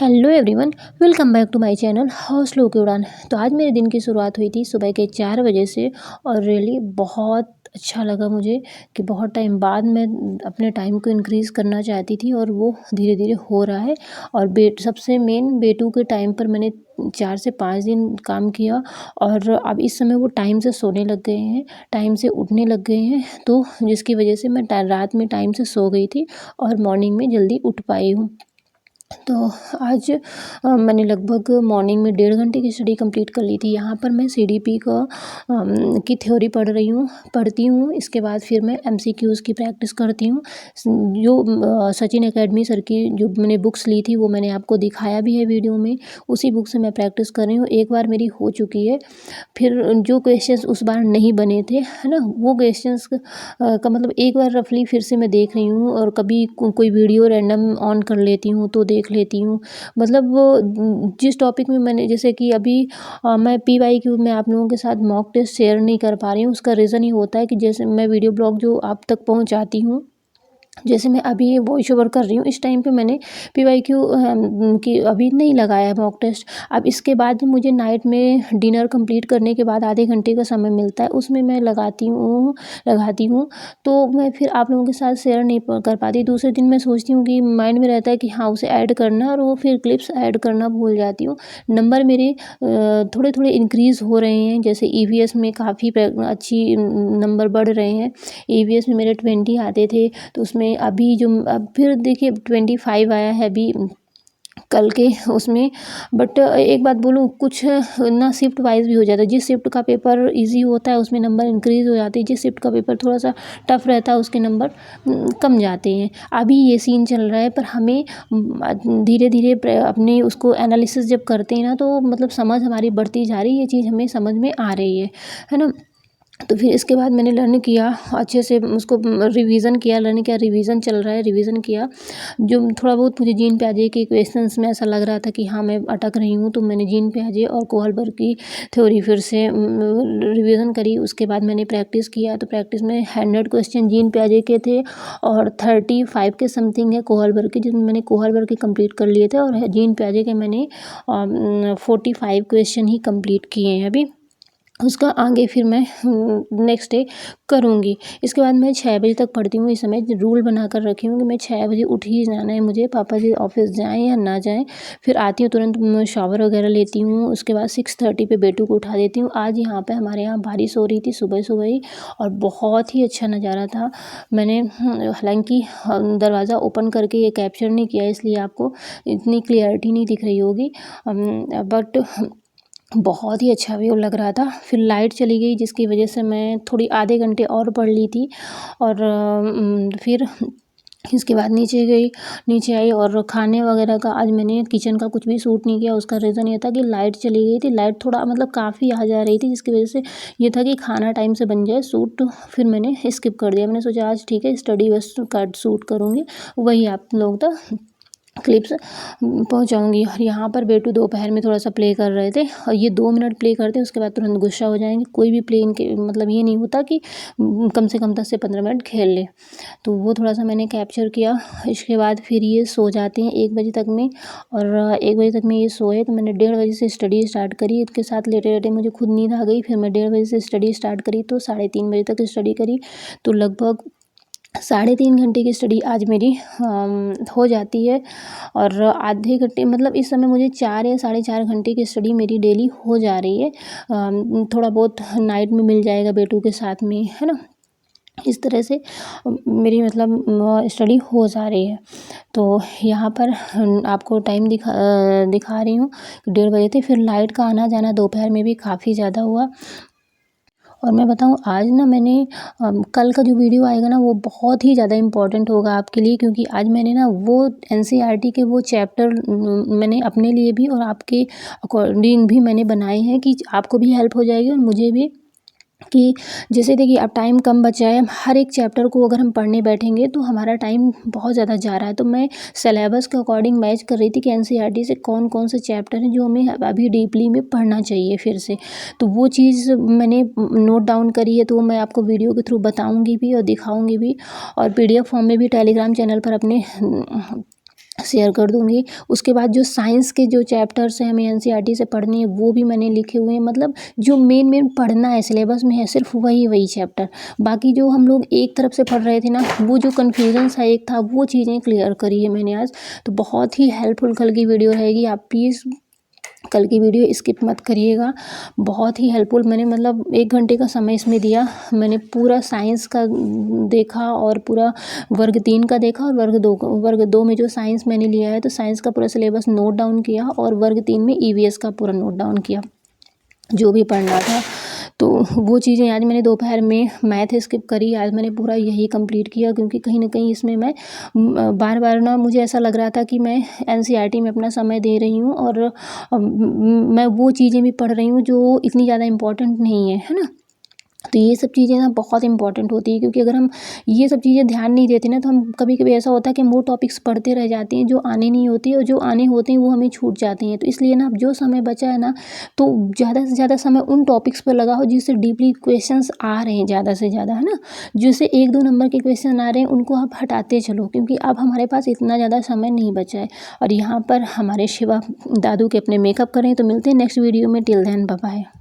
Hello everyone, welcome back to my channel हाउस स्लो की उड़ान। तो आज मेरे दिन की शुरुआत हुई थी सुबह के 4 बजे से और रियली बहुत अच्छा लगा मुझे कि बहुत टाइम बाद मैं अपने टाइम को इंक्रीज़ करना चाहती थी और वो धीरे धीरे हो रहा है। और सबसे मेन बेटू के टाइम पर मैंने 4 से 5 दिन काम किया और अब इस समय वो टाइम से सोने लग गए हैं, टाइम से उठने लग गए हैं, तो जिसकी वजह से मैं रात में टाइम से सो गई थी और मॉर्निंग में जल्दी उठ पाई हूँ। तो आज मैंने लगभग मॉर्निंग में 1.5 घंटे की स्टडी कंप्लीट कर ली थी। यहाँ पर मैं सीडीपी की थ्योरी पढ़ती हूँ। इसके बाद फिर मैं एमसीक्यूज़ की प्रैक्टिस करती हूँ। जो सचिन एकेडमी सर की जो मैंने बुक्स ली थी वो मैंने आपको दिखाया भी है वीडियो में। उसी बुक से मैं प्रैक्टिस कर रही हूँ। एक बार मेरी हो चुकी है, फिर जो क्वेश्चंस उस बार नहीं बने थे, है ना, वो क्वेश्चंस का मतलब एक बार रफली फिर से मैं देख रही हूँ और कभी कोई वीडियो रैंडम ऑन कर लेती हूँ तो देख लेती हूँ। मतलब वो जिस टॉपिक में मैंने जैसे कि अभी मैं पीवाईक्यू में आप लोगों के साथ मॉक टेस्ट शेयर नहीं कर पा रही हूँ। उसका रीज़न ये होता है कि जैसे मैं वीडियो ब्लॉग जो आप तक पहुँचाती हूँ, जैसे मैं अभी ये वॉइस ओवर कर रही हूँ, इस टाइम पे मैंने पीवाईक्यू की अभी नहीं लगाया है मॉक टेस्ट। अब इसके बाद मुझे नाइट में डिनर कंप्लीट करने के बाद आधे घंटे का समय मिलता है, उसमें मैं लगाती हूँ। तो मैं फिर आप लोगों के साथ शेयर नहीं कर पाती। दूसरे दिन मैं सोचती हूँ कि माइंड में रहता है कि हाँ उसे ऐड करना, और वो फिर क्लिप्स ऐड करना भूल जाती हूँ। नंबर मेरे थोड़े थोड़े इंक्रीज़ हो रहे हैं। जैसे ईवीएस में काफ़ी अच्छी नंबर बढ़ रहे हैं। ईवीएस में मेरे 20 आते थे, तो उसमें अभी जो अब फिर देखिए 25 आया है अभी कल के उसमें। बट एक बात बोलूँ, कुछ ना शिफ्ट वाइज भी हो जाता है। जिस शिफ्ट का पेपर इजी होता है उसमें नंबर इंक्रीज़ हो जाते हैं, जिस शिफ्ट का पेपर थोड़ा सा टफ रहता है उसके नंबर कम जाते हैं। अभी ये सीन चल रहा है, पर हमें धीरे धीरे अपने उसको एनालिसिस जब करते हैं ना, तो मतलब समझ हमारी बढ़ती जा रही है, ये चीज़ हमें समझ में आ रही है ना। तो फिर इसके बाद मैंने लर्न किया अच्छे से, उसको लर्न किया, रिवीजन चल रहा है, रिवीजन किया। जो थोड़ा बहुत मुझे जीन प्याजे के क्वेश्चंस में ऐसा लग रहा था कि हाँ मैं अटक रही हूँ, तो मैंने जीन प्याजे और कोहलबर्ग की थ्योरी फिर से रिवीजन करी। उसके बाद मैंने प्रैक्टिस किया, तो प्रैक्टिस में 100 क्वेश्चन जीन प्याजे के थे और 35 के समथिंग है कोहलबर्ग के, जिसमें मैंने कोहलबर्ग के कंप्लीट कर लिए थे, और जीन प्याजे के मैंने 45 क्वेश्चन ही कंप्लीट किए हैं अभी। उसका आगे फिर मैं नेक्स्ट डे करूँगी। इसके बाद मैं 6 बजे तक पढ़ती हूँ। इस समय रूल बना कर रखी हूँ कि मैं 6 बजे उठ ही जाना है मुझे, पापा जी ऑफिस जाएँ या ना जाएँ। फिर आती हूँ तुरंत शावर वगैरह लेती हूँ। उसके बाद 6:30 पे बेटू को उठा देती हूँ। आज यहाँ पे हमारे यहाँ बारिश हो रही थी सुबह सुबह ही, और बहुत ही अच्छा नज़ारा था। मैंने हालांकि दरवाज़ा ओपन करके ये कैप्चर नहीं किया, इसलिए आपको इतनी क्लियरिटी नहीं दिख रही होगी, बट बहुत ही अच्छा व्यू लग रहा था। फिर लाइट चली गई, जिसकी वजह से मैं थोड़ी आधे घंटे और पढ़ ली थी। और फिर इसके बाद नीचे गई, नीचे आई, और खाने वगैरह का आज मैंने किचन का कुछ भी शूट नहीं किया। उसका रीज़न ये था कि लाइट चली गई थी, लाइट थोड़ा मतलब काफ़ी आ जा रही थी, जिसकी वजह से ये था कि खाना टाइम से बन जाए, शूट फिर मैंने स्किप कर दिया। मैंने सोचा आज ठीक है स्टडी बस कट शूट करूँगी, वही आप लोग तक क्लिप्स पहुंचाऊंगी। और यहाँ पर बेटू दोपहर में थोड़ा सा प्ले कर रहे थे, और ये 2 मिनट प्ले करते हैं उसके बाद तुरंत गुस्सा हो जाएंगे। कोई भी प्ले इनके मतलब ये नहीं होता कि कम से कम 10 से 15 मिनट खेल ले, तो वो थोड़ा सा मैंने कैप्चर किया। इसके बाद फिर ये सो जाते हैं 1 बजे तक में, और 1 बजे तक में ये सोए, तो मैंने 1:30 बजे से स्टडी स्टार्ट करी। इसके साथ लेटे लेटे मुझे खुद नींद आ गई। फिर मैं 1:30 बजे से स्टडी स्टार्ट करी, तो 3:30 बजे तक स्टडी करी। तो लगभग 3.5 घंटे की स्टडी आज मेरी हो जाती है। और आधे घंटे मतलब इस समय मुझे 4 या 4.5 घंटे की स्टडी मेरी डेली हो जा रही है। थोड़ा बहुत नाइट में मिल जाएगा बेटू के साथ में, है ना। इस तरह से मेरी मतलब स्टडी हो जा रही है। तो यहाँ पर आपको टाइम दिखा रही हूँ, 1:30 बजे थे। फिर लाइट का आना जाना दोपहर में भी काफ़ी ज़्यादा हुआ। और मैं बताऊँ आज ना मैंने कल का जो वीडियो आएगा ना वो बहुत ही ज़्यादा इम्पोर्टेंट होगा आपके लिए, क्योंकि आज मैंने ना वो एनसीईआरटी के वो चैप्टर मैंने अपने लिए भी और आपके अकॉर्डिंग भी मैंने बनाए हैं, कि आपको भी हेल्प हो जाएगी और मुझे भी। कि जैसे देखिए अब टाइम कम बचा है, हर एक चैप्टर को अगर हम पढ़ने बैठेंगे तो हमारा टाइम बहुत ज़्यादा जा रहा है। तो मैं सिलेबस के अकॉर्डिंग मैच कर रही थी कि एनसीईआरटी से कौन कौन से चैप्टर हैं जो हमें अभी डीपली में पढ़ना चाहिए फिर से। तो वो चीज़ मैंने नोट डाउन करी है, तो वो मैं आपको वीडियो के थ्रू बताऊँगी भी और दिखाऊँगी भी, और पीडीएफ फॉर्म में भी टेलीग्राम चैनल पर अपने शेयर कर दूँगी। उसके बाद जो साइंस के जो चैप्टर्स हैं हमें एनसीईआरटी से पढ़ने हैं वो भी मैंने लिखे हुए हैं, मतलब जो मेन पढ़ना है सिलेबस में है सिर्फ वही चैप्टर। बाकी जो हम लोग एक तरफ से पढ़ रहे थे ना, वो जो कन्फ्यूज़न सा एक था वो चीज़ें क्लियर करी है मैंने आज। तो बहुत ही हेल्पफुल कल की वीडियो रहेगी, आप प्लीज़ कल की वीडियो स्किप मत करिएगा। बहुत ही हेल्पफुल, मैंने मतलब 1 घंटे का समय इसमें दिया। मैंने पूरा साइंस का देखा और पूरा वर्ग 3 का देखा और वर्ग 2 में जो साइंस मैंने लिया है तो साइंस का पूरा सिलेबस नोट डाउन किया और वर्ग 3 में ईवीएस का पूरा नोट डाउन किया, जो भी पढ़ना था। तो वो चीज़ें आज मैंने दोपहर में मैथ स्किप करी, आज मैंने पूरा यही कंप्लीट किया, क्योंकि कहीं न कहीं इसमें मैं बार-बार ना मुझे ऐसा लग रहा था कि मैं एनसीईआरटी में अपना समय दे रही हूँ और मैं वो चीज़ें भी पढ़ रही हूँ जो इतनी ज़्यादा इम्पोर्टेंट नहीं है ना? तो ये सब चीज़ें ना बहुत इम्पोर्टेंट होती है, क्योंकि अगर हम ये सब चीज़ें ध्यान नहीं देते ना तो हम कभी-कभी ऐसा होता है कि हम वो टॉपिक्स पढ़ते रह जाते हैं जो आने नहीं होती है, और जो आने होते हैं वो हमें छूट जाते हैं। तो इसलिए ना अब जो समय बचा है ना, तो ज़्यादा से ज़्यादा समय उन टॉपिक्स पर लगाओ जिससे डीपली क्वेश्चंस आ रहे हैं ज़्यादा से ज़्यादा, है ना? जिससे 1-2 नंबर के क्वेश्चन आ रहे हैं उनको आप हटाते चलो, क्योंकि अब हमारे पास इतना ज़्यादा समय नहीं बचा है। और यहाँ पर हमारे शिवा दादू के अपने मेकअप कर रहे हैं। तो मिलते हैं नेक्स्ट वीडियो में, टिल देन बाय बाय।